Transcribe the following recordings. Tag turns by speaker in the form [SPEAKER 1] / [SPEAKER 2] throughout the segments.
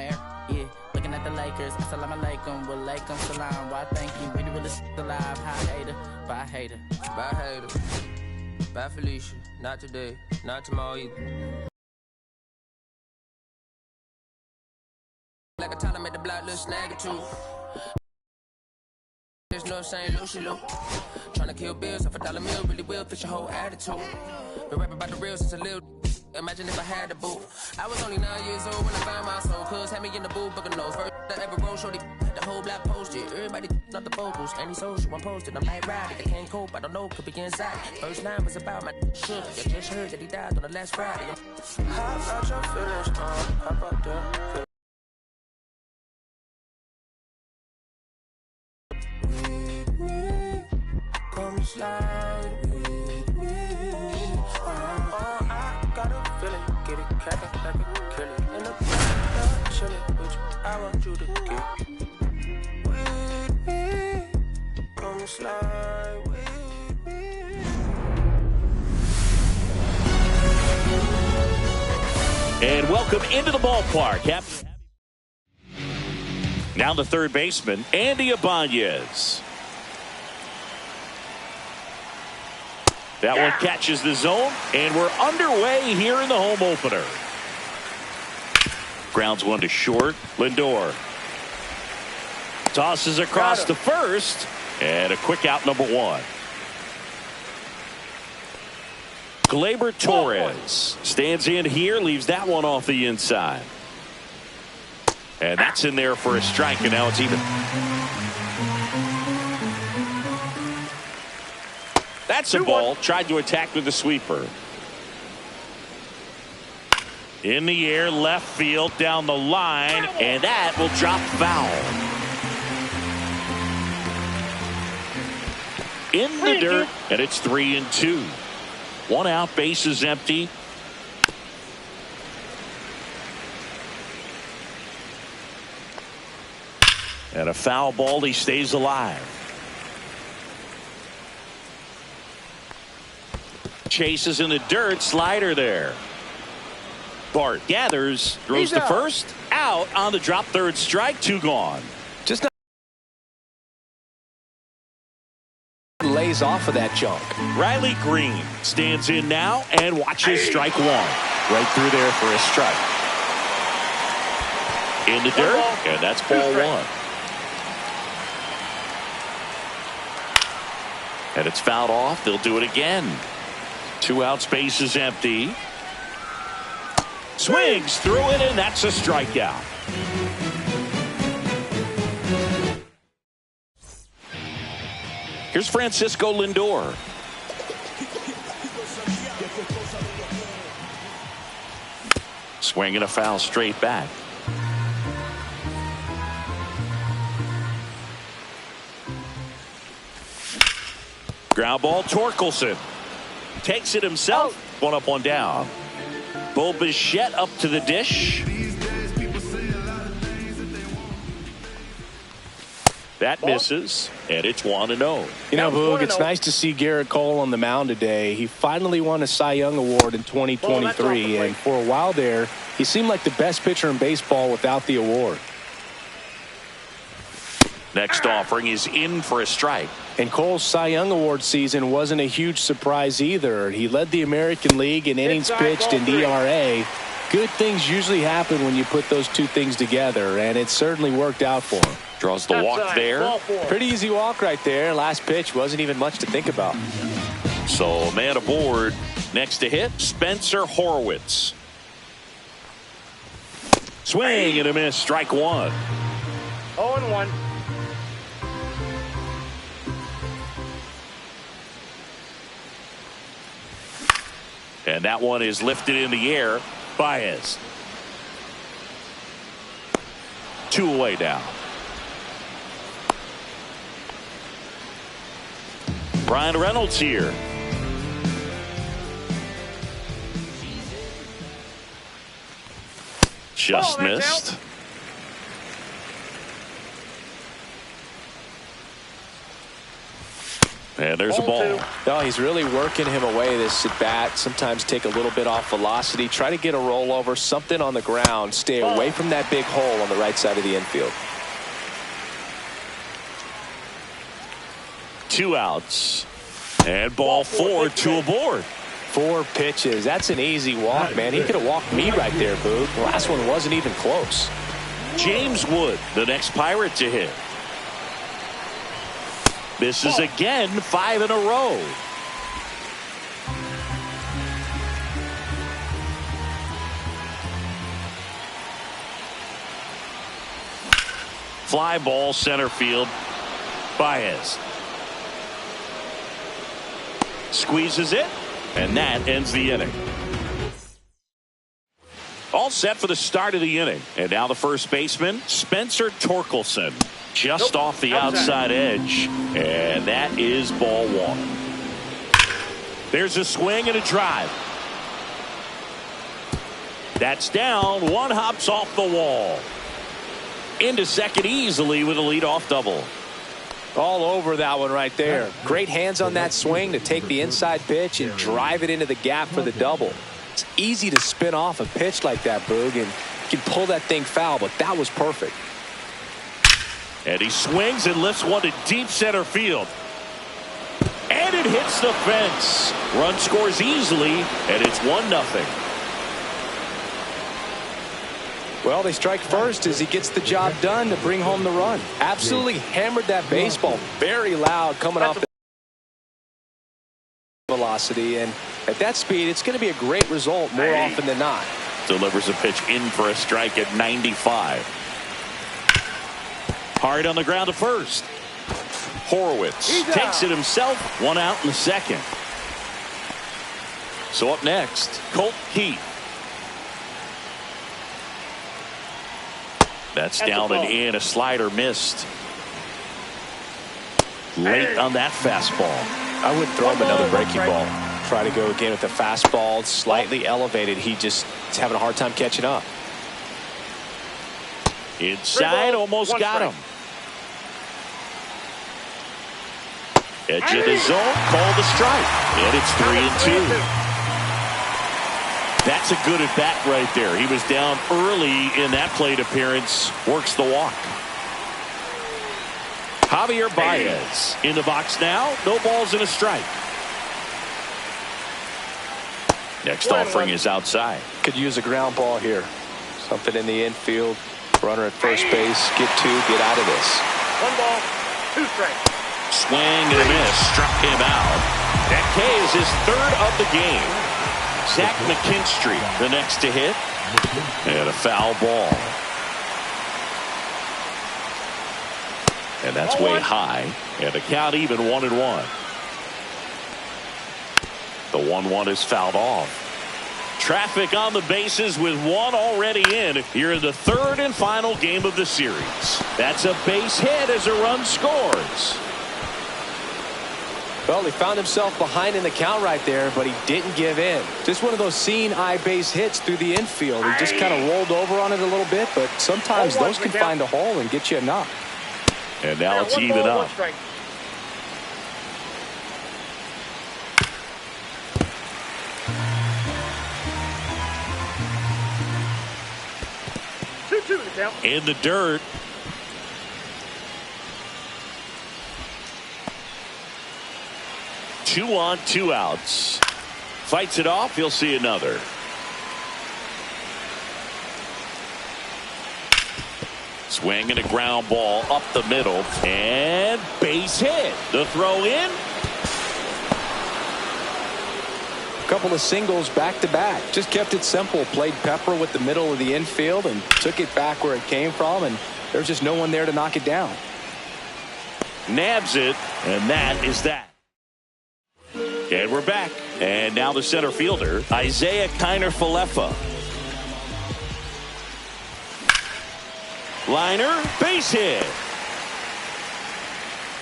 [SPEAKER 1] Amer. Yeah, looking at the Lakers. Assalamu alaikum, wa alaikum salam. Why thank you? We the realest alive. Hi hater, bye hater.
[SPEAKER 2] Bye hater. Bye Felicia. Not today. Not tomorrow either. Like a time I made the block little snag or two. There's no saying Lucy Lou. Tryna kill bills off $1 meal, really will fix your whole attitude. Been rapping about the real since a little. Imagine if I had the boot. I was only 9 years old when I found my soul. Cuz had me in the booth, booking those. First I ever wrote, shorty, the whole block posted. Everybody not the vocals, any social, I'm posted. I'm like, ride, they can't cope, I don't know, could be inside. First line was about my shook. I just heard that he died on the last Friday. How about your feelings, how about that? Come slide with me. I got a feeling, get it crackin' like a kill it. In the back, chillin' with you, I want you to get with me. Come slide with me.
[SPEAKER 3] And welcome into the ballpark, Cap. Now the third baseman, Andy Ibanez. That one catches the zone, and we're underway here in the home opener. Grounds one to short. Lindor tosses across to first, and a quick out, number one. Gleyber Torres stands in here, leaves that one off the inside. And that's in there for a strike, and now it's even. That's a ball. Tried to attack with the sweeper. In the air, left field, down the line, and that will drop foul. In the dirt, and it's 3-2. One out, base is empty. And a foul ball, he stays alive. Chases in the dirt, slider there. Bart gathers, throws to first, out on the drop, third strike, two gone.
[SPEAKER 4] Just not lays off of that junk.
[SPEAKER 3] Riley Green stands in now and watches strike one. Right through there for a strike. In the dirt, and that's ball one. And it's fouled off. They'll do it again. Two out, space is empty. Swings through it, and that's a strikeout. Here's Francisco Lindor. Swinging a foul straight back. Ground ball, Torkelson. Takes it himself. One up, one down. Bo Bichette up to the dish. That misses, and it's 1-0.
[SPEAKER 4] You know, Boog, it's nice to see Garrett Cole on the mound today. He finally won a Cy Young Award in 2023, and for a while there, he seemed like the best pitcher in baseball without the award.
[SPEAKER 3] Next offering is in for a strike.
[SPEAKER 4] And Cole's Cy Young Award season wasn't a huge surprise either. He led the American League in innings pitched and ERA. Good things usually happen when you put those two things together, and it certainly worked out for him.
[SPEAKER 3] Draws the walk there.
[SPEAKER 4] Pretty easy walk right there. Last pitch wasn't even much to think about.
[SPEAKER 3] So man aboard. Next to hit, Spencer Horwitz. Swing and a miss, strike one.
[SPEAKER 5] 0-1.
[SPEAKER 3] And that one is lifted in the air. Baez. Two away now. Brian Reynolds here. Just missed. And there's a ball.
[SPEAKER 4] Oh, he's really working him away this at bat. Sometimes take a little bit off velocity. Try to get a rollover, something on the ground. Stay away from that big hole on the right side of the infield.
[SPEAKER 3] 2 outs. And ball 4, 2 aboard.
[SPEAKER 4] 4 pitches. That's an easy walk, man. He could have walked me right there, Boog. The last one wasn't even close.
[SPEAKER 3] James Wood, the next Pirate to hit. Misses again, 5 in a row. Fly ball center field. Baez squeezes it, and that ends the inning. All set for the start of the inning. And now the first baseman, Spencer Torkelson. Just off the outside edge. And that is ball 1. There's a swing and a drive. That's down. 1 hops off the wall. Into second easily with a leadoff double.
[SPEAKER 4] All over that one right there. Great hands on that swing to take the inside pitch and drive it into the gap for the double. It's easy to spin off a pitch like that, Boog, and you can pull that thing foul, but that was perfect.
[SPEAKER 3] And he swings and lifts one to deep center field. And it hits the fence. Run scores easily, and it's 1-0.
[SPEAKER 4] Well, they strike first as he gets the job done to bring home the run. Absolutely hammered that baseball. Very loud coming off the velocity. And at that speed, it's going to be a great result more often than not.
[SPEAKER 3] Delivers a pitch in for a strike at 95. Hard on the ground to first. Horowitz takes it himself. 1 out in the second. So up next, Colt Keith. That's down and in. A slider missed. Late on that fastball.
[SPEAKER 4] I would throw him another breaking ball. Try to go again with the fastball. Slightly elevated. He's having a hard time catching up.
[SPEAKER 3] Inside, almost got him. Edge of the zone, called a strike. And it's 3-2. That's a good at bat right there. He was down early in that plate appearance. Works the walk. Javier Baez in the box now. No balls and a strike. Next offering is outside.
[SPEAKER 4] Could use a ground ball here. Something in the infield. Runner at first base. Get 2. Get out of this.
[SPEAKER 5] 1 ball, 2 strikes.
[SPEAKER 3] Swing and a miss. Struck him out. That K is his 3rd of the game. Zach McKinstry, the next to hit. And a foul ball. And that's way high. And the count even 1-1. The 1-1 is fouled off. Traffic on the bases with 1 already in here in the 3rd and final game of the series. That's a base hit as a run scores.
[SPEAKER 4] Well, he found himself behind in the count right there, but he didn't give in. Just one of those seeing eye base hits through the infield. He just kind of rolled over on it a little bit, but sometimes those can find a hole and get you a knock.
[SPEAKER 3] And now it's even up.
[SPEAKER 5] 2-2 the count.
[SPEAKER 3] In the dirt. Two on, 2 outs. Fights it off. He'll see another. Swing and a ground ball up the middle. And base hit. The throw in.
[SPEAKER 4] A couple of singles back to back. Just kept it simple. Played pepper with the middle of the infield and took it back where it came from. And there's just no one there to knock it down.
[SPEAKER 3] Nabs it. And that is that. And we're back. And now the center fielder, Isaiah Kiner-Falefa. Liner, base hit.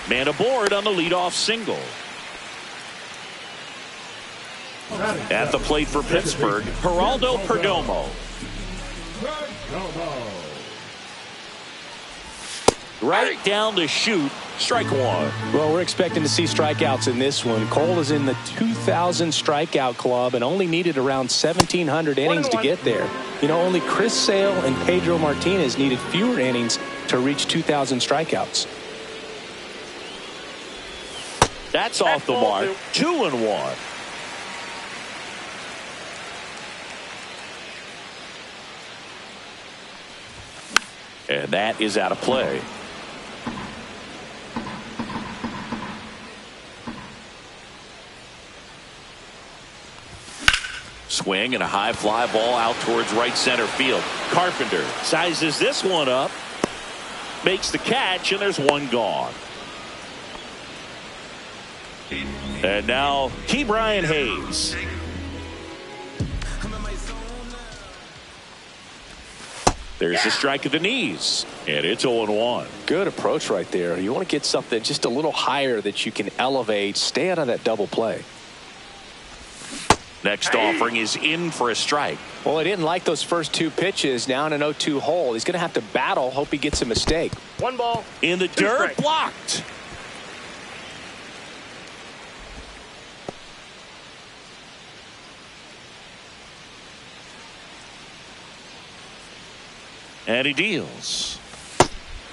[SPEAKER 3] Man aboard on the leadoff single. At the plate for Pittsburgh, Geraldo Perdomo. Right down the chute. Strike one.
[SPEAKER 4] Well, we're expecting to see strikeouts in this one. Cole is in the 2,000 strikeout club and only needed around 1,700 innings to get there. You know, only Chris Sale and Pedro Martinez needed fewer innings to reach 2,000 strikeouts.
[SPEAKER 3] That's off the mark. 2-1. And that is out of play. Swing and a high fly ball out towards right center field. Carpenter sizes this one up, makes the catch, and there's one gone. And now T. Brian Hayes. There's the strike at the knees, and it's 0-1.
[SPEAKER 4] Good approach right there. You want to get something just a little higher that you can elevate. Stay out of that double play.
[SPEAKER 3] Next offering is in for a strike.
[SPEAKER 4] Well, he didn't like those first two pitches. Now in an 0-2 hole. He's going to have to battle. Hope he gets a mistake.
[SPEAKER 5] One ball.
[SPEAKER 3] In the dirt, blocked. And he deals.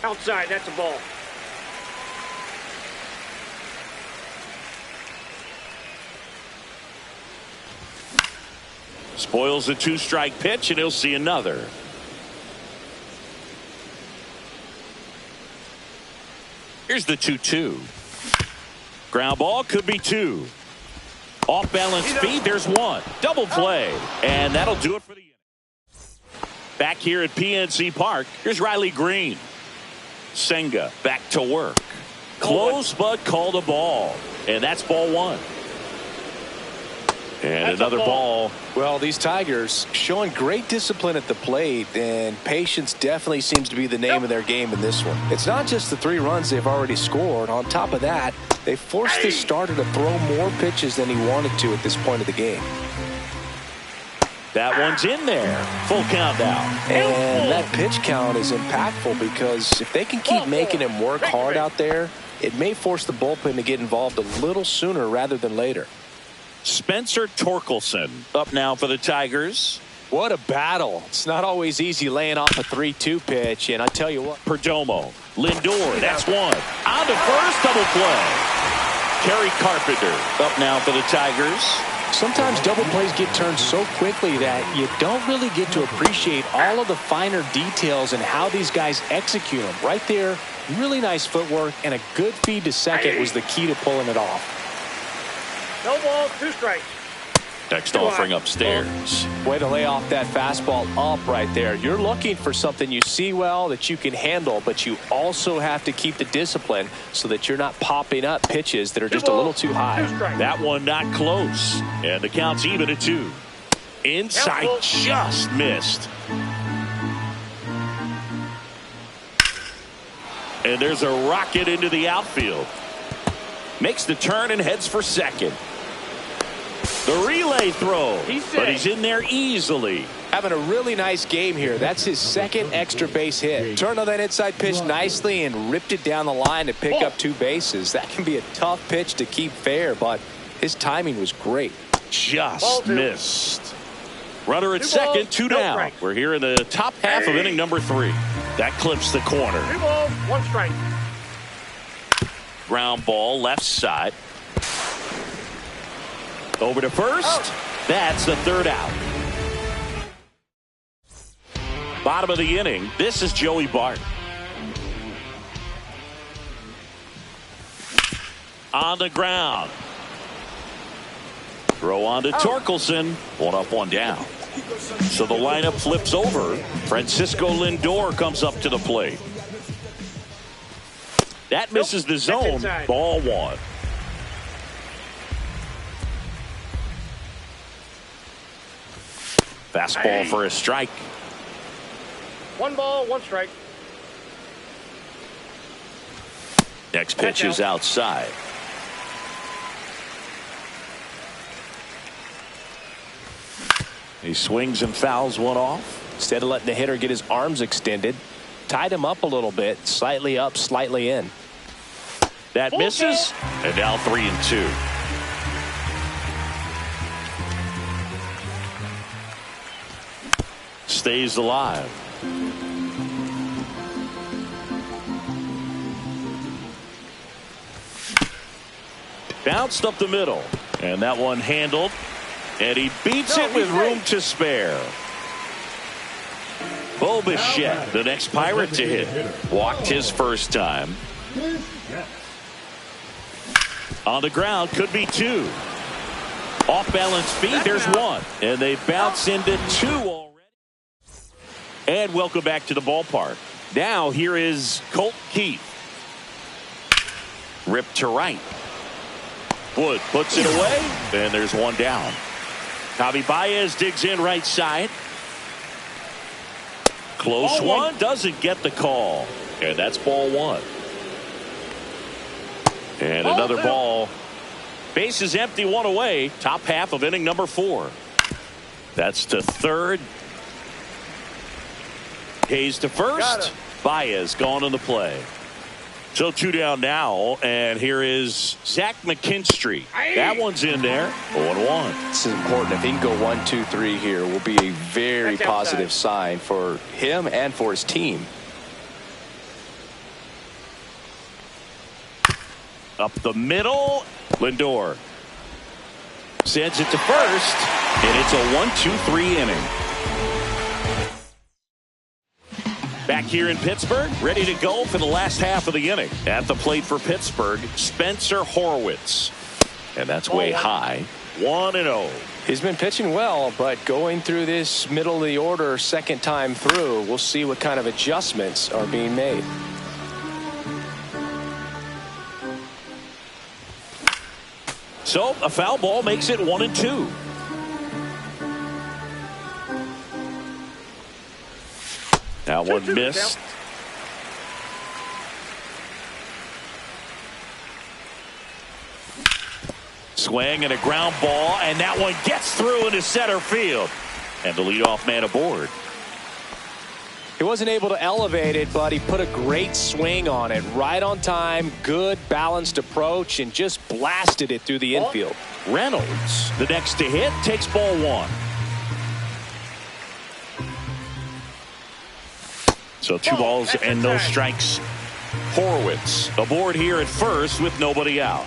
[SPEAKER 5] Outside, that's a ball.
[SPEAKER 3] Spoils the two-strike pitch, and he'll see another. Here's the 2-2. Ground ball, could be two. Off balance speed, there's one. Double play, and that'll do it for the inning. Back here at PNC Park, here's Riley Green. Senga back to work. Close, but called a ball. And that's ball one. And
[SPEAKER 5] That's
[SPEAKER 3] another ball.
[SPEAKER 4] Well, these Tigers showing great discipline at the plate, and patience definitely seems to be the name of their game in this one. It's not just the 3 runs they've already scored. On top of that, they forced the starter to throw more pitches than he wanted to at this point of the game.
[SPEAKER 3] That one's in there. Full count now.
[SPEAKER 4] And that pitch count is impactful because if they can keep making him work hard out there, it may force the bullpen to get involved a little sooner rather than later.
[SPEAKER 3] Spencer Torkelson up now for the Tigers.
[SPEAKER 4] What a battle. It's not always easy laying off a 3-2 pitch, and I tell you what.
[SPEAKER 3] Perdomo. Lindor, that's one. On to first, double play. Kerry Carpenter up now for the Tigers.
[SPEAKER 4] Sometimes double plays get turned so quickly that you don't really get to appreciate all of the finer details and how these guys execute them. Right there, really nice footwork, and a good feed to second was the key to pulling it off.
[SPEAKER 5] No ball, 2 strikes.
[SPEAKER 3] Next offering upstairs.
[SPEAKER 4] Way to lay off that fastball up right there. You're looking for something you see well that you can handle, but you also have to keep the discipline so that you're not popping up pitches that are just a little too high.
[SPEAKER 3] That one not close. And the count's even at 2. Inside, just missed. And there's a rocket into the outfield. Makes the turn and heads for second. The relay throw, but he's in there easily.
[SPEAKER 4] Having a really nice game here. That's his second extra base hit. Turned on that inside pitch nicely and ripped it down the line to pick up 2 bases. That can be a tough pitch to keep fair, but his timing was great.
[SPEAKER 3] Just missed. Runner at second, 2 down. We're here in the top half of inning number 3. That clips the corner.
[SPEAKER 5] 2 balls, 1 strike.
[SPEAKER 3] Ground ball, left side. Over to first. That's the 3rd out. Bottom of the inning. This is Joey Bart. On the ground. Throw on to Torkelson. 1 up, 1 down. So the lineup flips over. Francisco Lindor comes up to the plate. That misses the zone. Ball 1. Fastball for a strike.
[SPEAKER 5] 1 ball, 1 strike.
[SPEAKER 3] Next pitch is outside. He swings and fouls one off.
[SPEAKER 4] Instead of letting the hitter get his arms extended, tied him up a little bit, slightly up, slightly in.
[SPEAKER 3] That misses, and now 3-2. Stays alive. Bounced up the middle, and that one handled, and he beats it with room to spare. Bo Bichette, the next Pirate to hit, walked his first time. On the ground, could be two. Off balance feet, there's one, and they bounce into two already. And welcome back to the ballpark. Now here is Colt Keith. Ripped to right. Wood puts it away, and there's one down. Javi Baez digs in right side. Close one, doesn't get the call, and that's ball one. And another ball. Base is empty, one away. Top half of inning number 4. That's to third. Hayes to first. Baez gone on the play. So 2 down now, and here is Zach McKinstry. That one's in there. 0-1.
[SPEAKER 4] This is important. If he can go 1, 2, 3 here, will be a very positive sign for him and for his team.
[SPEAKER 3] Up the middle, Lindor sends it to first, and it's a 1, 2, 3 inning. Back here in Pittsburgh, ready to go for the last half of the inning. At the plate for Pittsburgh, Spencer Horwitz. And that's way high. 1-0.
[SPEAKER 4] He's been pitching well, but going through this middle of the order second time through, we'll see what kind of adjustments are being made.
[SPEAKER 3] So a foul ball makes it 1-2. That one missed. Swing and a ground ball, and that one gets through into center field. And the leadoff man aboard.
[SPEAKER 4] He wasn't able to elevate it, but he put a great swing on it. Right on time, good balanced approach, and just blasted it through the infield.
[SPEAKER 3] Reynolds, the next to hit, takes ball 1. So 2 balls and no strikes. Horwitz aboard here at first with nobody out.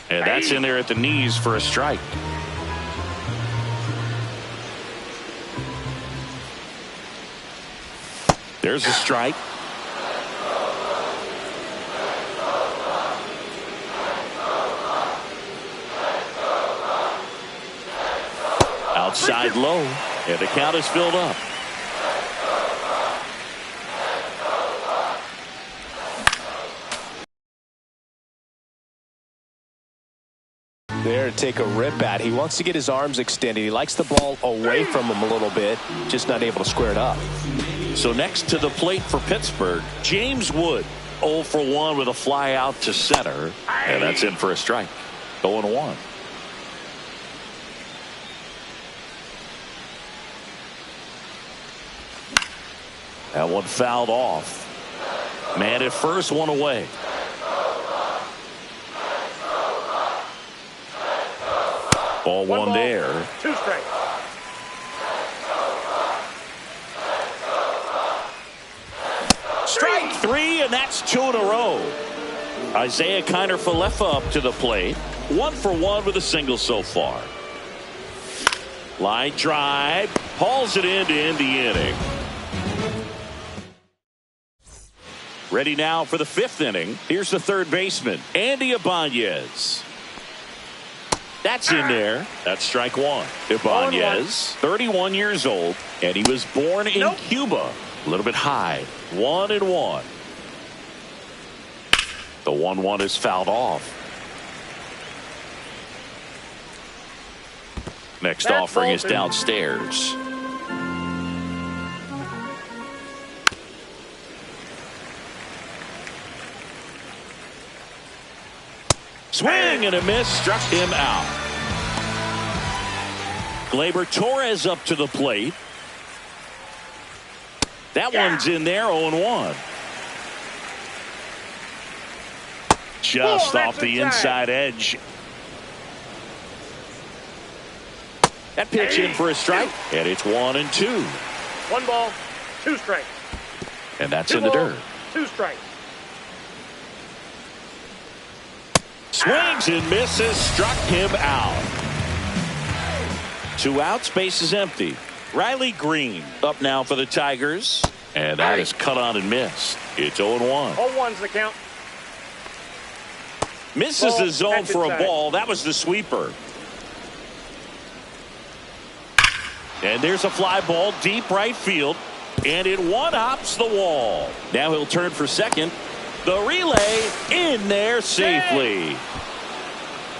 [SPEAKER 3] And that's in there at the knees for a strike. There's a strike. Outside low, and the count is filled up.
[SPEAKER 4] There to take a rip at. He wants to get his arms extended. He likes the ball away from him a little bit, just not able to square it up.
[SPEAKER 3] So next to the plate for Pittsburgh, James Wood 0 for 1 with a fly out to center, and that's in for a strike. 0-1. That one fouled off. Man at first, one away. Ball one there.
[SPEAKER 5] 2 strikes.
[SPEAKER 3] Strike 3, and that's 2 in a row. Isaiah Kiner-Falefa up to the plate. 1 for 1 with a single so far. Line drive. Hauls it in to end the inning. Ready now for the 5th inning. Here's the third baseman, Andy Ibanez. That's in there. That's strike 1. Ibanez, 31 years old, and he was born in Cuba. A little bit high. 1-1. The 1-1 is fouled off. Next offering is downstairs. Swing and a miss, struck him out. Gleyber Torres up to the plate. That one's in there, 0-1. Just off the inside edge. That pitch in for a strike, and it's 1-2.
[SPEAKER 5] 1 ball, 2 strikes.
[SPEAKER 3] And that's
[SPEAKER 5] 2
[SPEAKER 3] in the
[SPEAKER 5] balls,
[SPEAKER 3] dirt.
[SPEAKER 5] 2 strikes.
[SPEAKER 3] Swings and misses, struck him out. 2 outs, base is empty. Riley Green up now for the Tigers. And that is cut on and missed. It's 0-1.
[SPEAKER 5] 0-1's the count.
[SPEAKER 3] Misses
[SPEAKER 5] Ball,
[SPEAKER 3] the zone for a
[SPEAKER 5] inside.
[SPEAKER 3] ball. That was the sweeper. And there's a fly ball deep right field. And it one-hops the wall. Now he'll turn for second. The relay in there safely.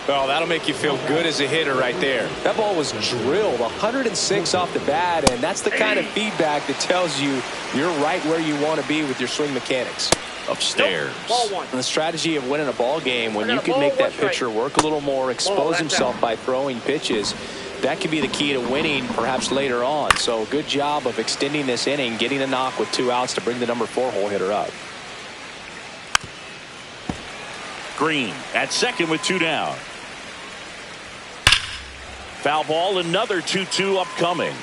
[SPEAKER 4] Well, that'll make you feel good as a hitter right there. That ball was drilled 106 off the bat, and that's the kind of feedback that tells you you're right where you want to be with your swing mechanics.
[SPEAKER 3] Upstairs.
[SPEAKER 5] Ball 1.
[SPEAKER 4] And the strategy of winning a ball game, when you can
[SPEAKER 5] ball,
[SPEAKER 4] make that
[SPEAKER 5] 1 strike.
[SPEAKER 4] pitcher work a little more, expose
[SPEAKER 5] that's
[SPEAKER 4] himself
[SPEAKER 5] out.
[SPEAKER 4] by throwing pitches, that could be the key to winning perhaps later on. So good job of extending this inning, getting a knock with 2 outs to bring the number 4 hole hitter up.
[SPEAKER 3] Green at second with 2 down. Foul ball, another 2-2 upcoming.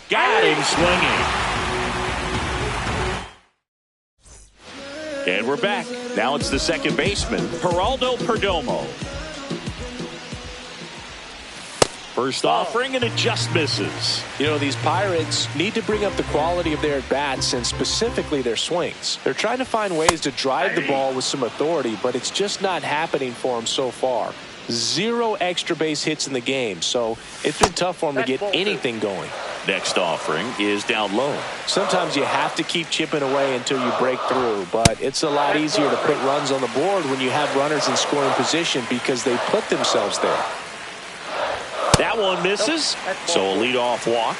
[SPEAKER 3] Got him swinging. And we're back. Now it's the second baseman, Geraldo Perdomo. First offering, and it just misses.
[SPEAKER 4] You know, these Pirates need to bring up the quality of their at-bats and specifically their swings. They're trying to find ways to drive the ball with some authority, but it's just not happening for them so far. 0 extra base hits in the game, so it's been tough for them to get anything going.
[SPEAKER 3] Next offering is down low.
[SPEAKER 4] Sometimes you have to keep chipping away until you break through, but it's a lot easier to put runs on the board when you have runners in scoring position because they put themselves there.
[SPEAKER 3] That one misses, so a leadoff walk.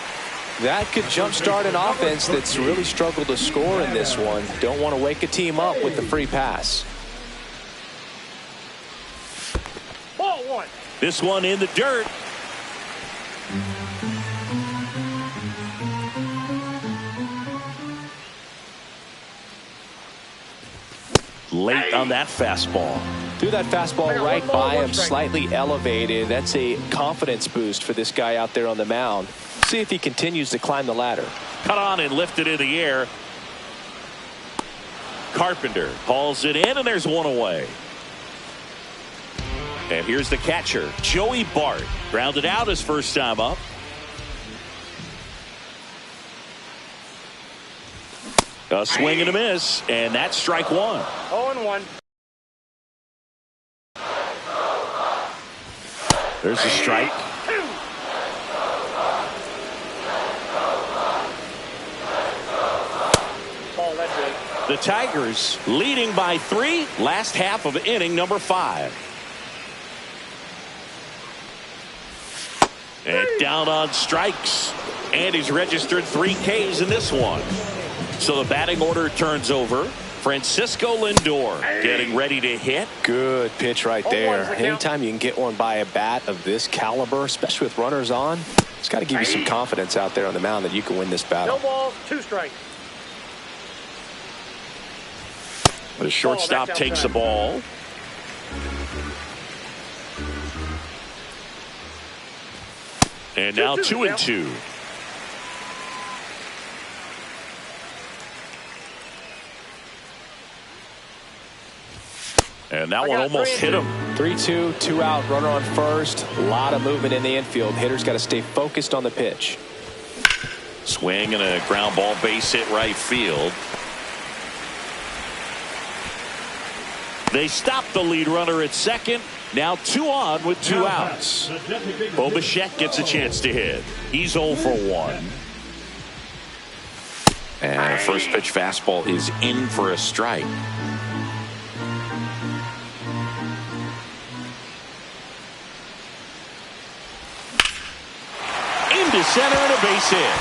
[SPEAKER 4] That could jumpstart an offense that's really struggled to score in this one. Don't want to wake a team up with the free pass.
[SPEAKER 5] Ball 1.
[SPEAKER 3] This one in the dirt. Late on that fastball.
[SPEAKER 4] Threw that fastball right by him, slightly elevated. That's a confidence boost for this guy out there on the mound. See if he continues to climb the ladder.
[SPEAKER 3] Cut on and lifted in the air. Carpenter hauls it in, and there's one away. And here's the catcher, Joey Bart. Grounded out his first time up. A swing and a miss, and that's strike 1.
[SPEAKER 5] 0-1.
[SPEAKER 3] There's a strike.
[SPEAKER 5] Ball, that's it.
[SPEAKER 3] The Tigers leading by 3, last half of inning number 5. And down on strikes. And he's registered 3 Ks in this one. So the batting order turns over. Francisco Lindor getting ready to hit.
[SPEAKER 4] Good pitch right there. Anytime you can get one by a bat of this caliber, especially with runners on, it's got to give you some confidence out there on the mound that you can win this battle.
[SPEAKER 5] No balls, 2 strikes.
[SPEAKER 3] The shortstop takes the ball. And now 2-2. And that one almost hit him.
[SPEAKER 4] 3-2, 2 out, runner on first. A lot of movement in the infield. Hitters got to stay focused on the pitch.
[SPEAKER 3] Swing and a ground ball base hit right field. They stop the lead runner at second. Now 2 on with 2 outs. Bo Bichette gets a chance to hit. He's 0 for 1. And a first pitch fastball is in for a strike. Into center and a base hit.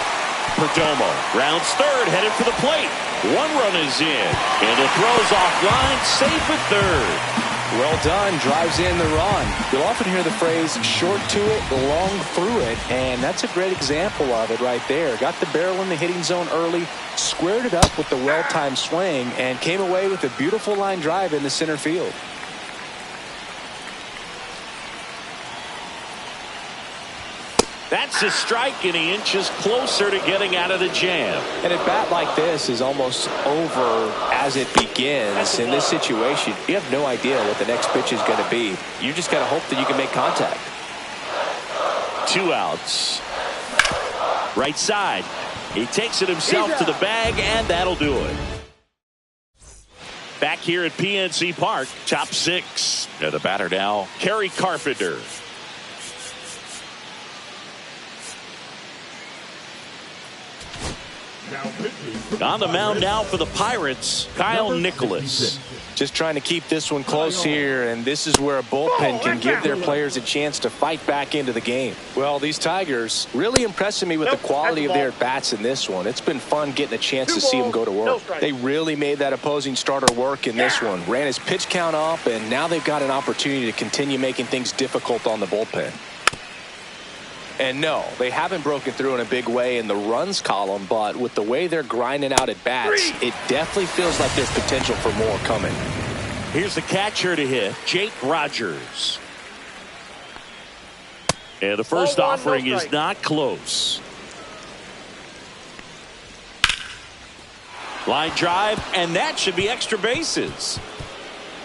[SPEAKER 3] Perdomo rounds third, headed for the plate. 1 run is in, and it throws offline, safe at third.
[SPEAKER 4] Well done. Drives in the run. You'll often hear the phrase short to it, long through it, and that's a great example of it right there. Got the barrel in the hitting zone early, squared it up with the well-timed swing, and came away with a beautiful line drive in the center field.
[SPEAKER 3] That's a strike, and he inches closer to getting out of the jam.
[SPEAKER 4] And a bat like this is almost over as it begins. In this situation, you have no idea what the next pitch is going to be. You just got to hope that you can make contact.
[SPEAKER 3] 2 outs. Right side. He takes it himself to the bag, and that'll do it. Back here at PNC Park, top 6. And the batter now, Kerry Carpenter. On the mound now for the Pirates, Kyle Nicholas.
[SPEAKER 4] Just trying to keep this one close here, and this is where a bullpen can give their players a chance to fight back into the game. Well, these Tigers really impressing me with the quality of their at-bats in this one. It's been fun getting a chance to see them go to work. They really made that opposing starter work in this one. Ran his pitch count up, and now they've got an opportunity to continue making things difficult on the bullpen. And no, they haven't broken through in a big way in the runs column, but with the way they're grinding out at bats, it definitely feels like there's potential for more coming.
[SPEAKER 3] Here's the catcher to hit, Jake Rogers. And the first offering is not close. Line drive, and that should be extra bases.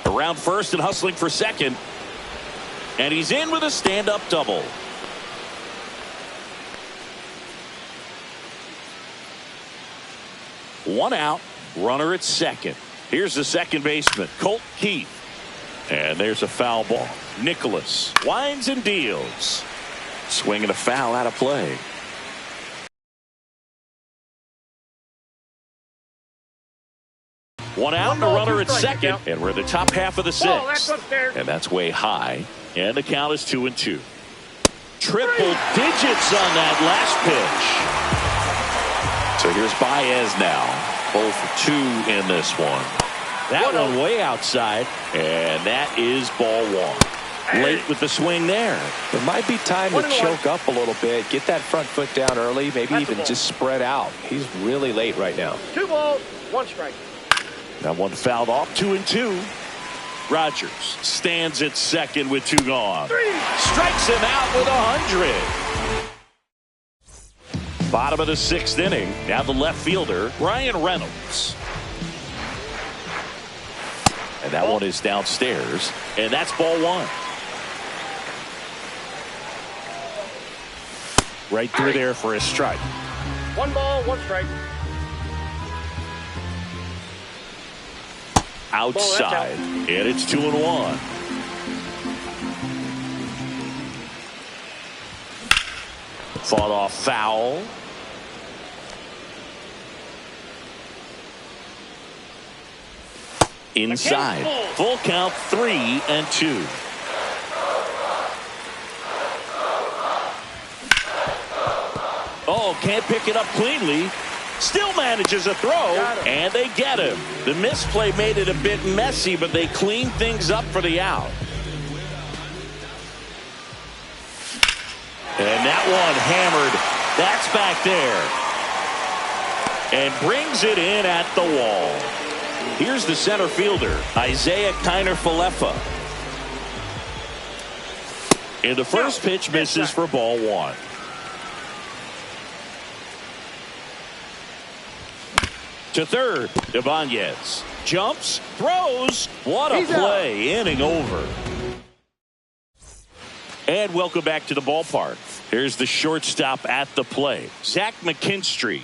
[SPEAKER 3] Around first and hustling for second. And he's in with a stand-up double. One out, runner at second. Here's the second baseman, Colt Keith. And there's a foul ball. Nicholas winds and deals. Swinging a foul out of play. One out and a runner at second. And we're in the top half of the 6th. And that's way high. And the count is 2-2. Triple digits on that last pitch. So here's Baez now. 0 for 2 in this one. That one way outside. And that is ball 1. Late with the swing there.
[SPEAKER 4] It might be time to choke up a little bit. Get that front foot down early. Maybe even just spread out. He's really late right now.
[SPEAKER 5] 2 balls, 1 strike.
[SPEAKER 3] That one fouled off. 2-2. Rogers stands at second with 2 gone. Strikes him out with 100. Bottom of the 6th inning. Now the left fielder, Ryan Reynolds. And that one is downstairs. And that's ball 1. Right through there for a strike.
[SPEAKER 5] 1 ball, 1 strike.
[SPEAKER 3] Outside. And it's 2-1. Fought off foul. Inside. Full count, 3-2. Oh, can't pick it up cleanly. Still manages a throw, and they get him. The misplay made it a bit messy, but they cleaned things up for the out. And that one hammered. That's back there. And brings it in at the wall. Here's the center fielder, Isaiah Kiner-Falefa. And the first pitch misses for ball 1. To third, Ibanez jumps, throws. What a play, inning over. And welcome back to the ballpark. Here's the shortstop at the plate, Zach McKinstry.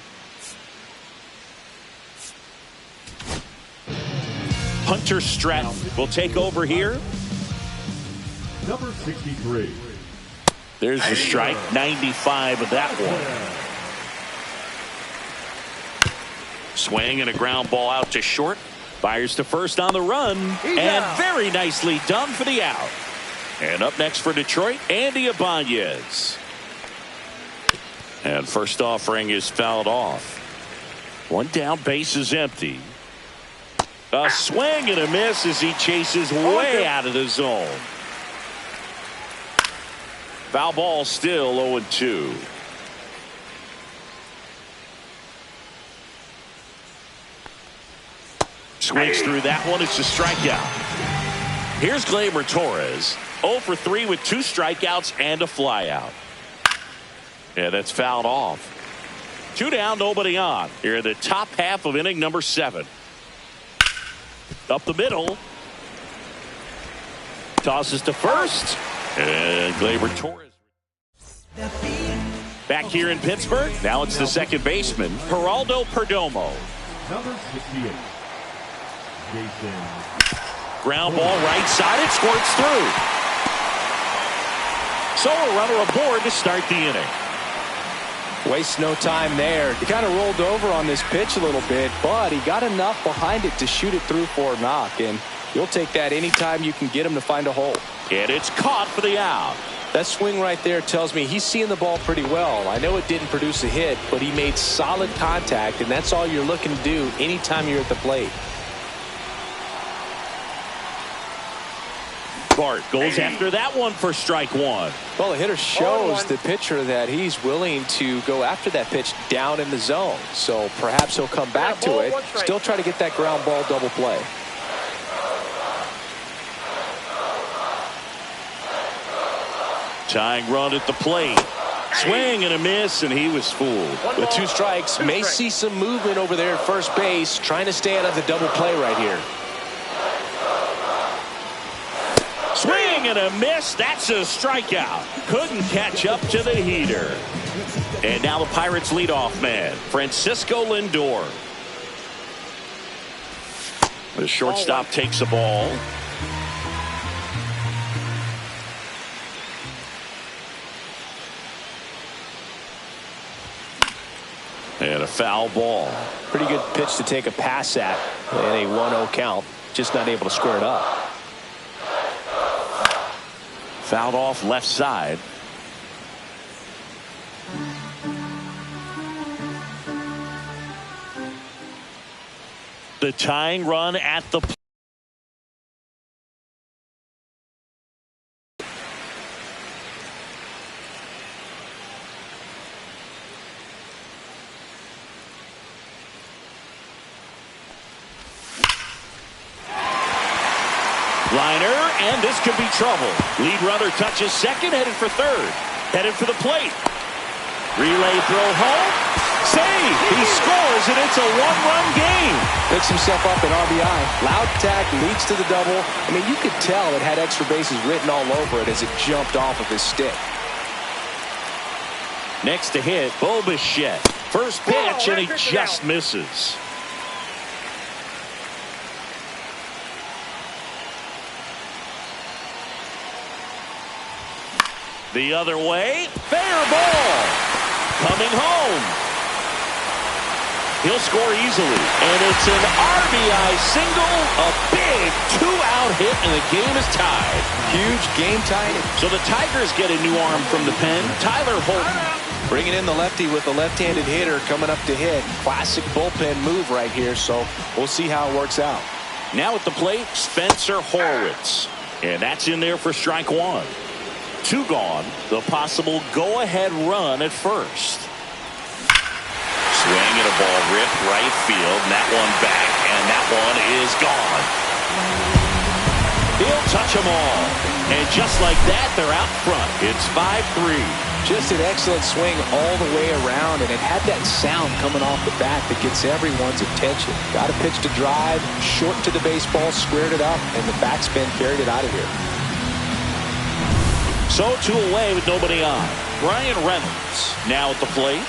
[SPEAKER 3] Hunter Stratton will take over here.
[SPEAKER 6] Number 63.
[SPEAKER 3] There's the strike, 95 of that one. Swing and a ground ball out to short. Fires to first on the run. And very nicely done for the out. And up next for Detroit, Andy Ibanez. And first offering is fouled off. One down, base is empty. A swing and a miss as he chases way out of the zone. Foul ball, still 0-2. Swings through that one. It's a strikeout. Here's Gleyber Torres. 0 for 3 with 2 strikeouts and a flyout. Yeah, that's fouled off. 2 down, nobody on. Here in the top half of inning number 7. Up the middle. Tosses to first. And Gleyber Torres. Back here in Pittsburgh. Now it's the second baseman, Geraldo Perdomo.
[SPEAKER 6] Number 68. Jason.
[SPEAKER 3] Ground ball right side. It squirts through. So a runner aboard to start the inning.
[SPEAKER 4] Waste no time there. He kind of rolled over on this pitch a little bit, but he got enough behind it to shoot it through for a knock, and you'll take that anytime you can get him to find a hole.
[SPEAKER 3] And it's caught for the out.
[SPEAKER 4] That swing right there tells me he's seeing the ball pretty well. I know it didn't produce a hit, but he made solid contact, and that's all you're looking to do anytime you're at the plate.
[SPEAKER 3] Bart goes after that one for strike one.
[SPEAKER 4] Well, the hitter shows the pitcher that he's willing to go after that pitch down in the zone. So perhaps he'll come back to it. Still try to get that ground ball double play.
[SPEAKER 3] Tying run at the plate. Swing and a miss, and he was fooled.
[SPEAKER 4] With 2 strikes, may see some movement over there at first base, trying to stay out of the double play right here.
[SPEAKER 3] Swing and a miss. That's a strikeout. Couldn't catch up to the heater. And now the Pirates leadoff man, Francisco Lindor. The shortstop takes the ball. And a foul ball.
[SPEAKER 4] Pretty good pitch to take a pass at in a 1-0 count. Just not able to square it up.
[SPEAKER 3] Fouled off left side. The tying run at the liner, and this could be trouble. Lead runner touches second, headed for third. Headed for the plate. Relay throw home. Save. He scores, and it's a 1-run game.
[SPEAKER 4] Picks himself up an RBI. Loud attack leads to the double. I mean, you could tell it had extra bases written all over it as it jumped off of his stick.
[SPEAKER 3] Next to hit, Bo Bichette. First pitch, and he just misses. The other way, fair ball. Coming home. He'll score easily, and it's an RBI single, a big 2-out hit, and the game is tied.
[SPEAKER 4] Huge game tying.
[SPEAKER 3] So the Tigers get a new arm from the pen, Tyler Holton.
[SPEAKER 4] Bringing in the lefty with the left-handed hitter coming up to hit. Classic bullpen move right here, so we'll see how it works out.
[SPEAKER 3] Now at the plate, Spencer Horwitz, and that's in there for strike one. 2 gone. The possible go-ahead run at first. Swing and a ball ripped right field. And that one back, and that one is gone. He'll touch them all. And just like that, they're out front. It's 5-3.
[SPEAKER 4] Just an excellent swing all the way around, and it had that sound coming off the bat that gets everyone's attention. Got a pitch to drive, short to the baseball, squared it up, and the backspin carried it out of here.
[SPEAKER 3] So 2 away with nobody on. Brian Reynolds now at the plate.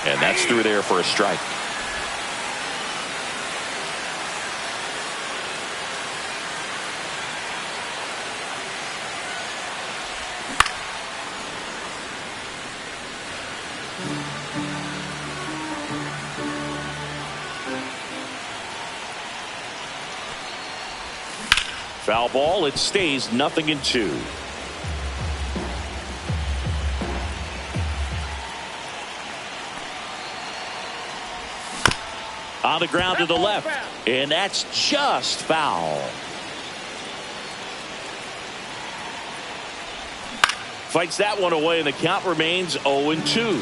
[SPEAKER 3] And that's through there for a strike. Foul ball. It stays 0-2. On the ground to the left. And that's just foul. Fights that one away, and the count remains 0-2.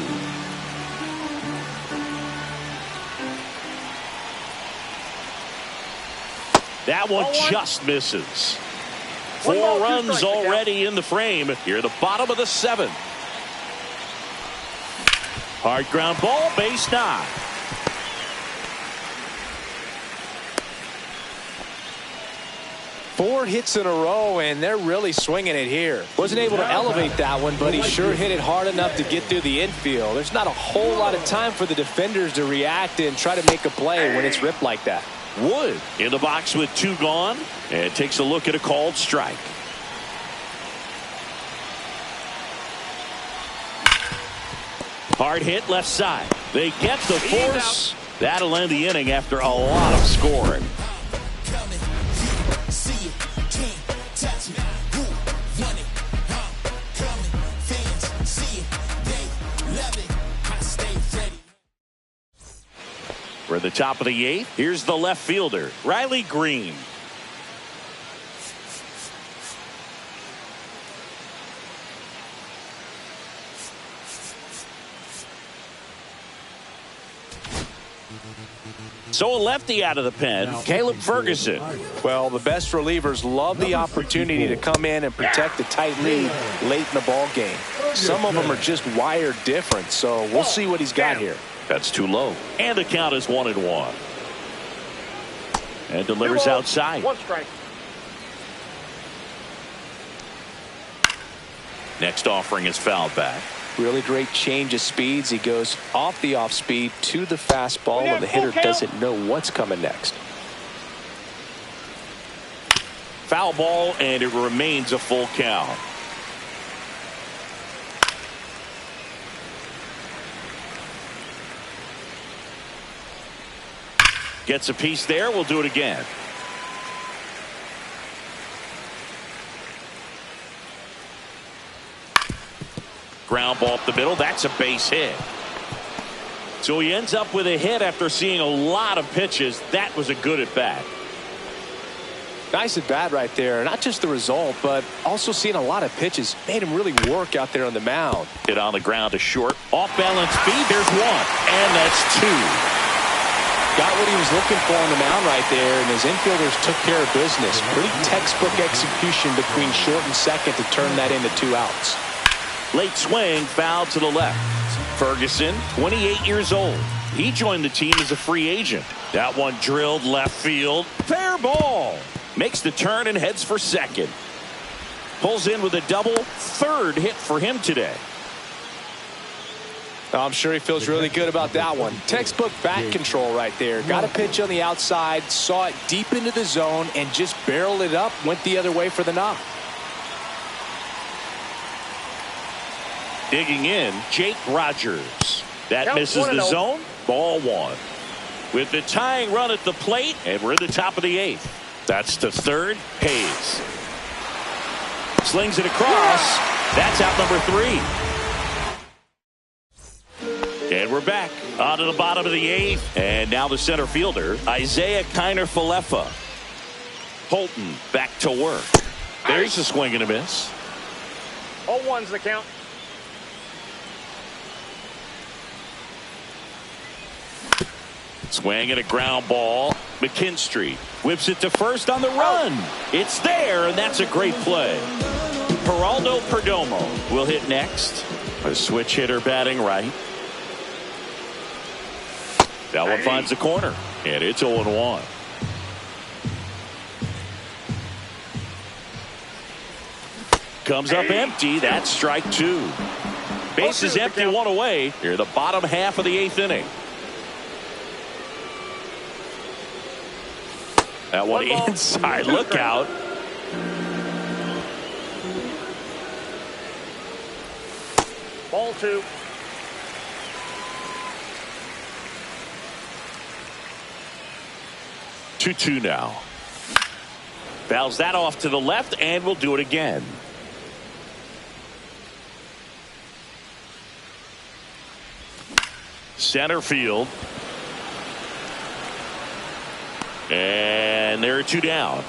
[SPEAKER 3] That one just misses. 4 runs already in the frame. Here, the bottom of the 7th. Hard ground ball, base knock.
[SPEAKER 4] Four hits in a row, and they're really swinging it here. Wasn't able to elevate that one, but he sure hit it hard enough to get through the infield. There's not a whole lot of time for the defenders to react and try to make a play when it's ripped like that.
[SPEAKER 3] Wood in the box with 2 gone, and takes a look at a called strike. Hard hit left side. They get the force. That'll end the inning after a lot of scoring. For the top of the 8th, here's the left fielder, Riley Green. So a lefty out of the pen, Caleb Ferguson.
[SPEAKER 4] Well, the best relievers love the opportunity to come in and protect a tight lead late in the ball game. Some of them are just wired different, so we'll see what he's got here.
[SPEAKER 3] That's too low. And the count is 1-1. And delivers outside.
[SPEAKER 5] 1 strike.
[SPEAKER 3] Next offering is fouled back.
[SPEAKER 4] Really great change of speeds. He goes off the off speed to the fastball, and the hitter doesn't know what's coming next.
[SPEAKER 3] Foul ball, and it remains a full count. Gets a piece there. We'll do it again. Ground ball up the middle. That's a base hit. So he ends up with a hit after seeing a lot of pitches. That was a good at bat.
[SPEAKER 4] Nice at bat right there. Not just the result, but also seeing a lot of pitches. Made him really work out there on the mound.
[SPEAKER 3] Hit on the ground to short. Off balance speed. There's 1. And that's 2.
[SPEAKER 4] Got what he was looking for on the mound right there, and his infielders took care of business. Pretty textbook execution between short and second to turn that into 2 outs.
[SPEAKER 3] Late swing, foul to the left. Ferguson, 28 years old. He joined the team as a free agent. That one drilled left field. Fair ball. Makes the turn and heads for second. Pulls in with a double. 3rd hit for him today.
[SPEAKER 4] I'm sure he feels really good about that one. Textbook bat control right there. Got a pitch on the outside, saw it deep into the zone, and just barreled it up, went the other way for the knock.
[SPEAKER 3] Digging in, Jake Rogers. That misses the zone. Ball 1. With the tying run at the plate, and we're in the top of the 8th. That's to 3rd, Hayes. Slings it across. That's out number 3. And we're back on to the bottom of the 8th. And now the center fielder, Isaiah Kiner-Falefa. Holton back to work. There's a swing and a miss.
[SPEAKER 5] 0-1's the count.
[SPEAKER 3] Swing and a ground ball. McKinstry whips it to first on the run. It's there, and that's a great play. Geraldo Perdomo will hit next. A switch hitter batting right. That one finds the corner, and it's 0-1. Comes up empty. That's strike 2. Base is empty, 1 away. Here, the bottom half of the 8th inning. That one inside. Look out.
[SPEAKER 5] Ball 2.
[SPEAKER 3] 2-2 now. Fouls that off to the left, and we'll do it again. Center field. And there are 2 down.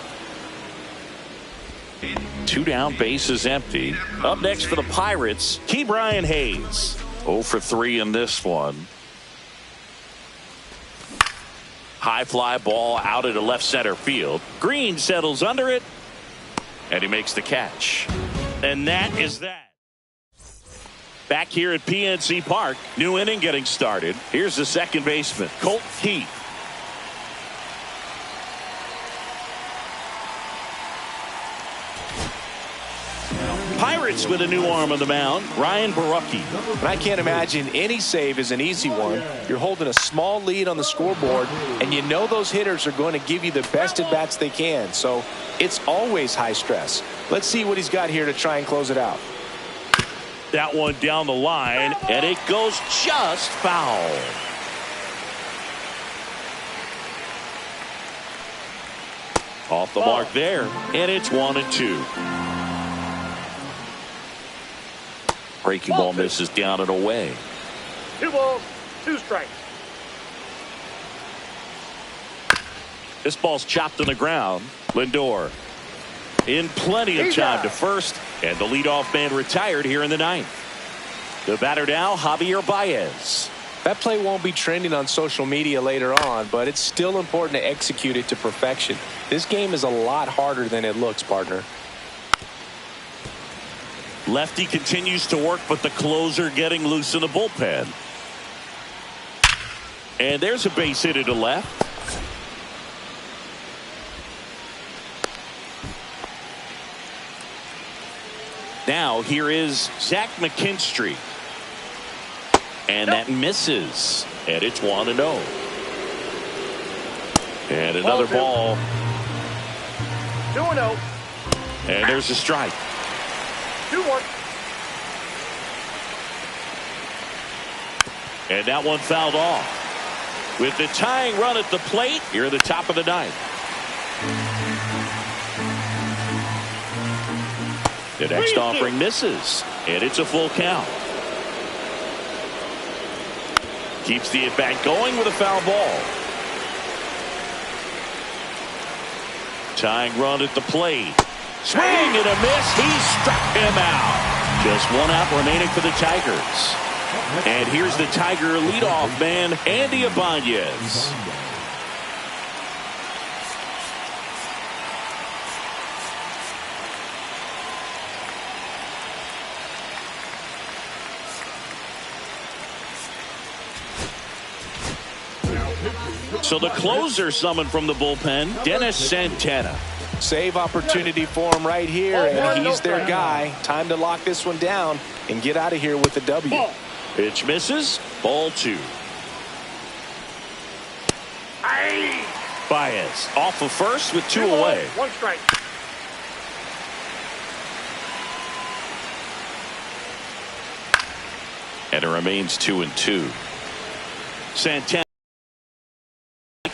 [SPEAKER 3] 2 down, base is empty. Up next for the Pirates, Ke'Bryan Hayes. 0 for 3 in this one. High fly ball out into left center field. Green settles under it, and he makes the catch. And that is that. Back here at PNC Park, new inning getting started. Here's the second baseman, Colt Keith. Pirates with a new arm on the mound, Ryan Borucki.
[SPEAKER 4] And I can't imagine any save is an easy one. You're holding a small lead on the scoreboard, and you know those hitters are going to give you the best at bats they can. So it's always high stress. Let's see what he's got here to try and close it out.
[SPEAKER 3] That one down the line, and it goes just foul. Off the mark there, and it's 1-2. Breaking ball misses down and away.
[SPEAKER 5] 2 balls, 2 strikes.
[SPEAKER 3] This ball's chopped on the ground. Lindor in plenty of time to first, and the leadoff man retired here in the 9th. The batter now, Javier Baez.
[SPEAKER 4] That play won't be trending on social media later on, but it's still important to execute it to perfection. This game is a lot harder than it looks, partner.
[SPEAKER 3] Lefty continues to work, but the closer getting loose in the bullpen. And there's a base hit to left. Now here is Zach McKinstry. And that misses. And it's 1-0. And another ball.
[SPEAKER 5] 2-0.
[SPEAKER 3] And there's a strike.
[SPEAKER 5] 2-1.
[SPEAKER 3] And that one fouled off. With the tying run at the plate, here at the top of the 9th. The next offering misses, and it's a full count. Keeps the at-bat going with a foul ball. Tying run at the plate. Swing and a miss. He struck him out. Just 1 out remaining for the Tigers. And here's the Tiger leadoff man, Andy Ibanez. So the closer summoned from the bullpen, Dennis Santana.
[SPEAKER 4] Save opportunity for him right here, and he's their guy. Time to lock this one down and get out of here with the W.
[SPEAKER 3] Pitch misses. Ball 2. Baez off of first with 2 away.
[SPEAKER 5] 1 strike.
[SPEAKER 3] And it remains 2-2. Santana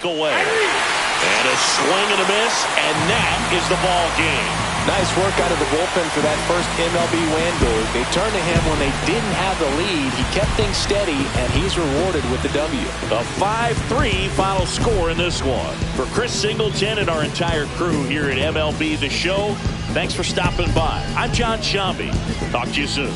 [SPEAKER 3] away. And a swing and a miss, and that is the ball game.
[SPEAKER 4] Nice work out of the bullpen for that first MLB win, dude. They turned to him when they didn't have the lead. He kept things steady, and he's rewarded with the W.
[SPEAKER 3] A 5-3 final score in this one. For Chris Singleton and our entire crew here at MLB The Show, thanks for stopping by. I'm John Shambi. Talk to you soon.